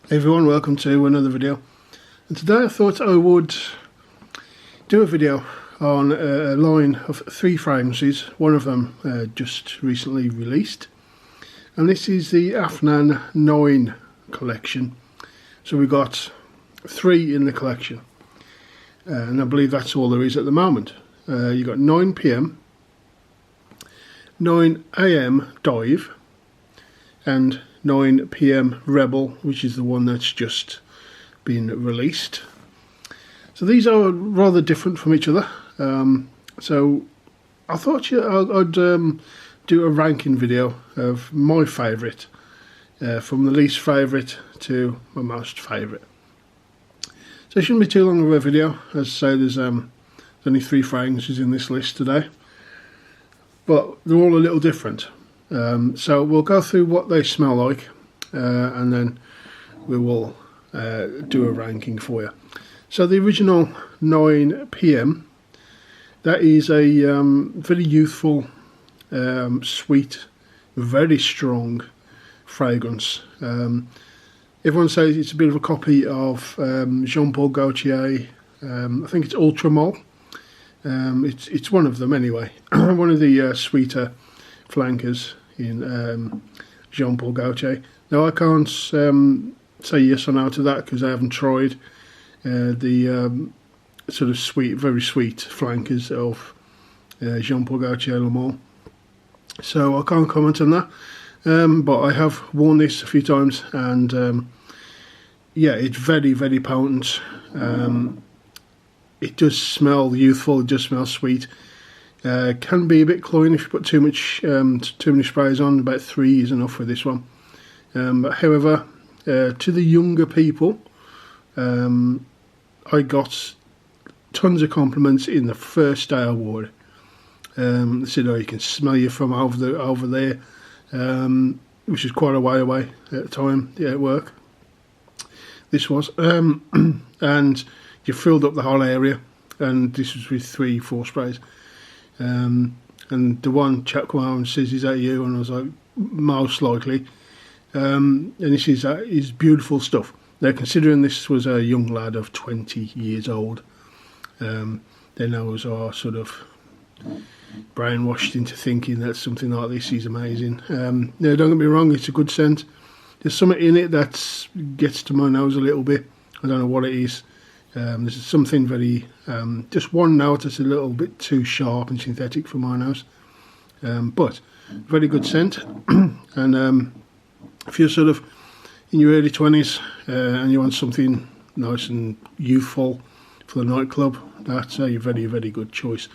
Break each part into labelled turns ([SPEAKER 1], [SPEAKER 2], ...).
[SPEAKER 1] Hey everyone, welcome to another video. And today I thought I would do a video on a line of 3 fragrances, one of them just recently released. And this is the Afnan 9 collection. So we've got 3 in the collection. And I believe that's all there is at the moment. You've got 9 PM, 9 AM Dive, and 9 PM Rebel, which is the one that's just been released. So these are rather different from each other. So I thought I'd do a ranking video of my favourite, from the least favourite to my most favourite. So it shouldn't be too long of a video. As I say, there's only 3 fragrances in this list today, but they're all a little different. So we'll go through what they smell like, and then we will do a ranking for you. So the original 9 PM, that is a very youthful, sweet, very strong fragrance. Everyone says it's a bit of a copy of Jean-Paul Gaultier. I think it's Ultramol. It's one of them anyway. One of the sweeter flankers in Jean-Paul Gaultier. Now I can't say yes or no to that because I haven't tried the sort of sweet, very sweet flankers of Jean-Paul Gaultier Le Mans. So I can't comment on that. But I have worn this a few times, and yeah, it's very, very potent. It does smell youthful. It does smell sweet. Can be a bit cloying if you put too many sprays on. About 3 is enough for this one. But however, to the younger people, I got tons of compliments in the first day I wore it. They said, "Oh, you can smell you from over there," which is quite a way away at the time. Yeah, at work. This was, and you filled up the whole area, and this was with 3-4 sprays. And the one chap come out and says, "Is that you?" And I was like, "Most likely." And this is beautiful stuff. Now, considering this was a young lad of 20 years old, then I was sort of brainwashed into thinking that something like this is amazing. Now, don't get me wrong, it's a good scent. There's something in it that gets to my nose a little bit. I don't know what it is. There's something very, just one note that's a little bit too sharp and synthetic for my nose. But very good scent. And if you're sort of in your early 20s and you want something nice and youthful for the nightclub, that's a very, very good choice.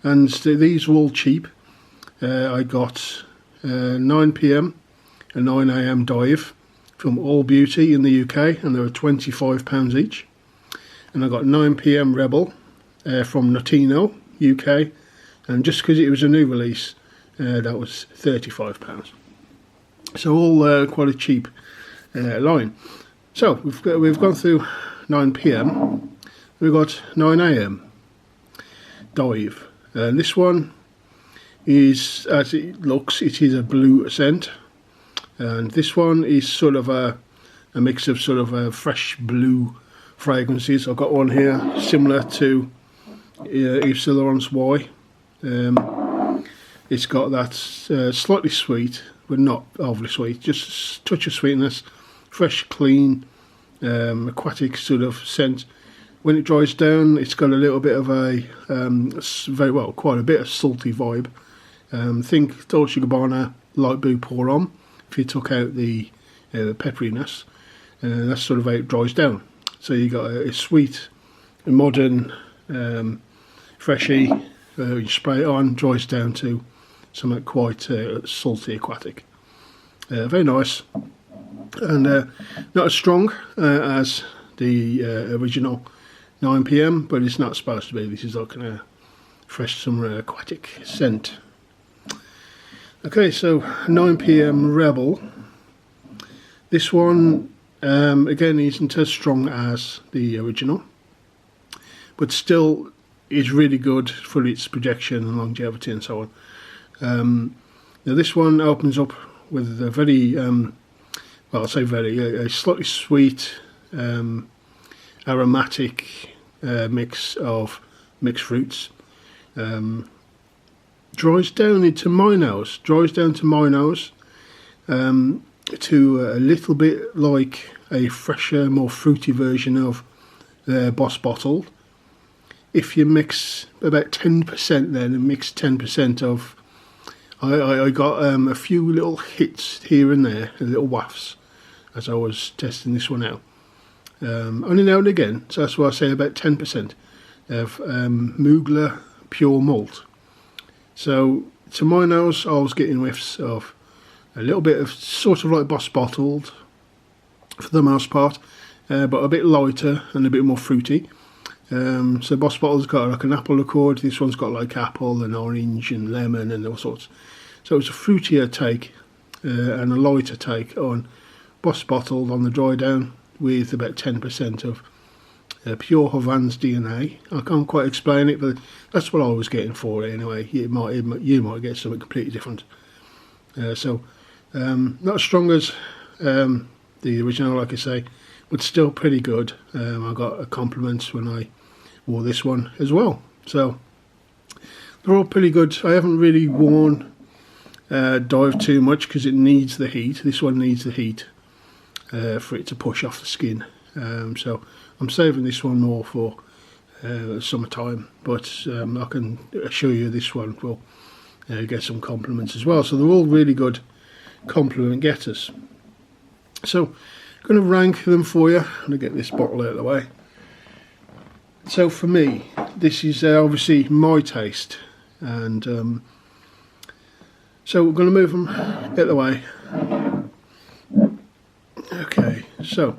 [SPEAKER 1] And these are all cheap. I got 9 PM and 9 AM Dive from All Beauty in the UK, and they were £25 each. And I got 9 PM Rebel from Notino, UK, and just because it was a new release, that was £35. So all quite a cheap line. So we've gone through 9 PM. We've got 9 AM Dive, and this one is, as it looks, it is a blue scent, and this one is sort of a mix of sort of a fresh blue fragrances. I've got one here similar to Yves Saint Laurent's Y. It's got that slightly sweet, but not overly sweet, just a touch of sweetness, fresh, clean, aquatic sort of scent. When it dries down, it's got a little bit of a quite a bit of salty vibe. Think Dolce & Gabbana Light Blue Pour On. If you took out the pepperiness, that's sort of how it dries down. So you got a sweet, modern, freshy. You spray it on, dries down to something quite salty, aquatic. Very nice, and not as strong as the original 9 PM, but it's not supposed to be. This is like a fresh summer aquatic scent. Okay, so 9 PM Rebel. This one again isn't as strong as the original, but still is really good for its projection and longevity and so on. Now this one opens up with a very well, I'll say very, a slightly sweet, aromatic mix of mixed fruits. Dries down to my nose, to a little bit like a fresher, more fruity version of Boss Bottled. If you mix about 10% then, and mix 10% of, I got a few little hits here and there, little wafts, as I was testing this one out. Only now and again, so that's why I say about 10% of Mugler pure malt. So to my nose, I was getting whiffs of a little bit of sort of like Boss Bottled for the most part, but a bit lighter and a bit more fruity. So Boss Bottled's got like an apple accord, this one's got like apple and orange and lemon and all sorts. So it's a fruitier take and a lighter take on Boss Bottled on the dry down, with about 10% of pure Havans DNA. I can't quite explain it, but that's what I was getting for it anyway. You might get something completely different. Not as strong as the original, like I say, but still pretty good. I got a compliment when I wore this one as well. So they're all pretty good. I haven't really worn Dive too much because it needs the heat. This one needs the heat for it to push off the skin. So I'm saving this one more for summertime, but I can assure you this one will get some compliments as well. So they're all really good compliment getters. So I'm going to rank them for you. I'm going to get this bottle out of the way. So for me, this is obviously my taste, and so we're going to move them out of the way. Okay, so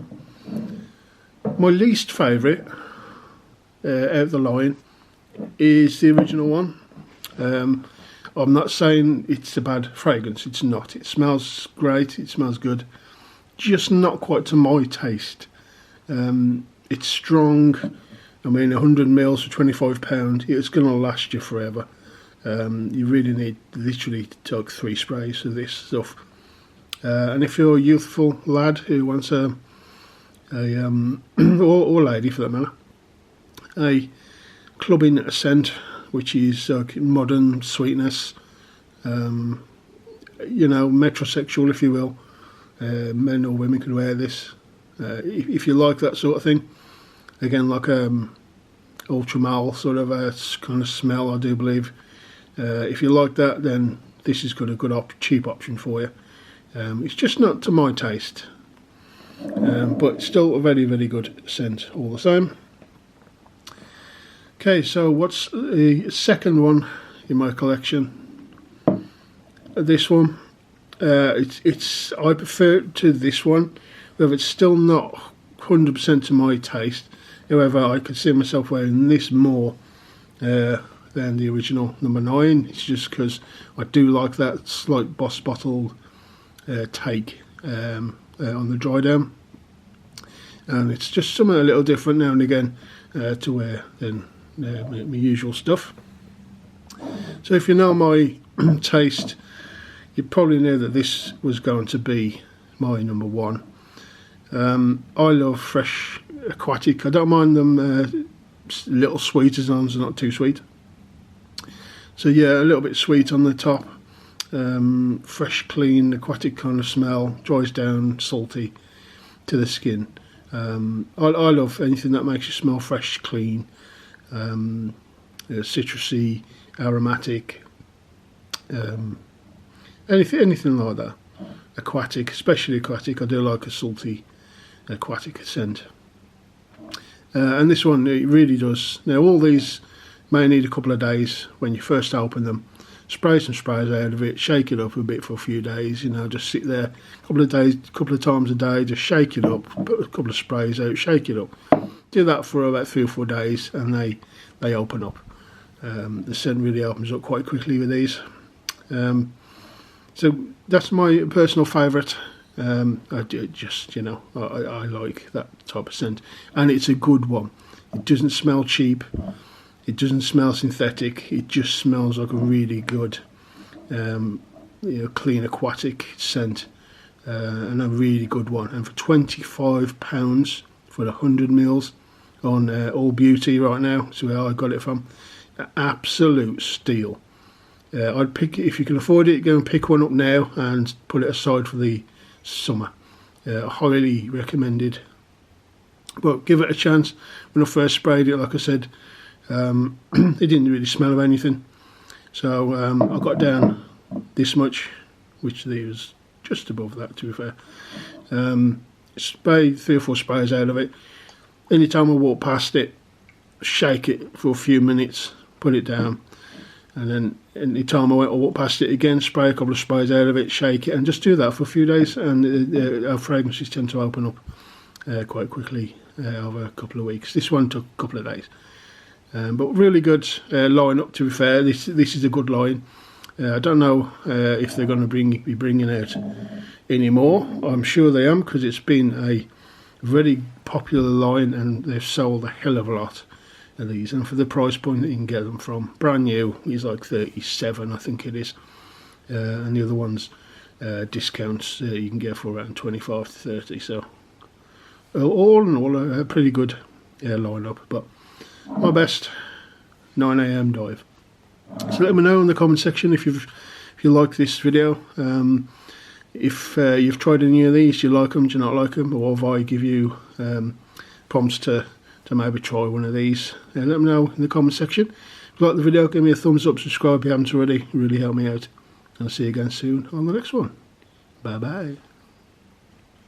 [SPEAKER 1] my least favourite out of the line is the original one. I'm not saying it's a bad fragrance, it's not. It smells great, it smells good, just not quite to my taste. It's strong. I mean, 100 mils for £25, it's going to last you forever. You really need literally to take 3 sprays of this stuff. And if you're a youthful lad who wants or lady for that matter, a clubbing scent, which is modern sweetness, metrosexual, if you will, men or women can wear this. If you like that sort of thing, again, like ultramal sort of a kind of smell, I do believe. If you like that, then this is got a good cheap option for you. It's just not to my taste, but still a very, very good scent all the same. Okay, so what's the second one in my collection? This one. It's I prefer to this one, though it's still not 100% to my taste. However, I could see myself wearing this more than the original number 9. It's just because I do like that slight Boss Bottled take on the dry down, and it's just something a little different now and again to wear than my usual stuff. So if you know my taste, you probably knew that this was going to be my number 1. I love fresh aquatic. I don't mind them little sweet as long as they're not too sweet. So yeah, a little bit sweet on the top, fresh, clean, aquatic kind of smell, dries down, salty to the skin. I love anything that makes you smell fresh, clean, citrusy, aromatic, anything like that. Aquatic, especially aquatic. I do like a salty aquatic scent. And this one, it really does. Now, all these may need a couple of days when you first open them. Spray some sprays out of it, shake it up a bit for a few days, just sit there a couple of times a day, just shake it up, put a couple of sprays out, shake it up. Do that for about 3 or 4 days and they open up. The scent really opens up quite quickly with these. So that's my personal favourite. I like that type of scent, and it's a good one. It doesn't smell cheap, it doesn't smell synthetic, it just smells like a really good clean aquatic scent and a really good one. And for £25 for the 100ml on All Beauty right now, so where I got it from, absolute steal. I'd pick it if you can afford it. Go and pick one up now and put it aside for the summer. Highly recommended. But give it a chance. When I first sprayed it, like I said, it didn't really smell of anything. So I got down this much, which there was just above that, to be fair. Spray 3 or 4 sprays out of it. Anytime I walk past it, shake it for a few minutes, put it down, and then anytime I walk past it again, spray a couple of sprays out of it, shake it, and just do that for a few days, and our fragrances tend to open up quite quickly over a couple of weeks. This one took a couple of days, but really good line up, to be fair. This is a good line. I don't know if they're going to be bringing out any more. I'm sure they am, because it's been a very popular line and they've sold a hell of a lot of these. And for the price point that you can get them from, brand new is like 37, I think it is. And the other ones, discounts, you can get for around 25 to 30. So all in all, a pretty good lineup. But my best 9 AM dive. So let me know in the comment section if you like this video. If you've tried any of these, do you like them, do you not like them, or if I give you prompts to maybe try one of these, let me know in the comment section. If you like the video, give me a thumbs up, subscribe if you haven't already, really help me out, and I'll see you again soon on the next one. Bye bye.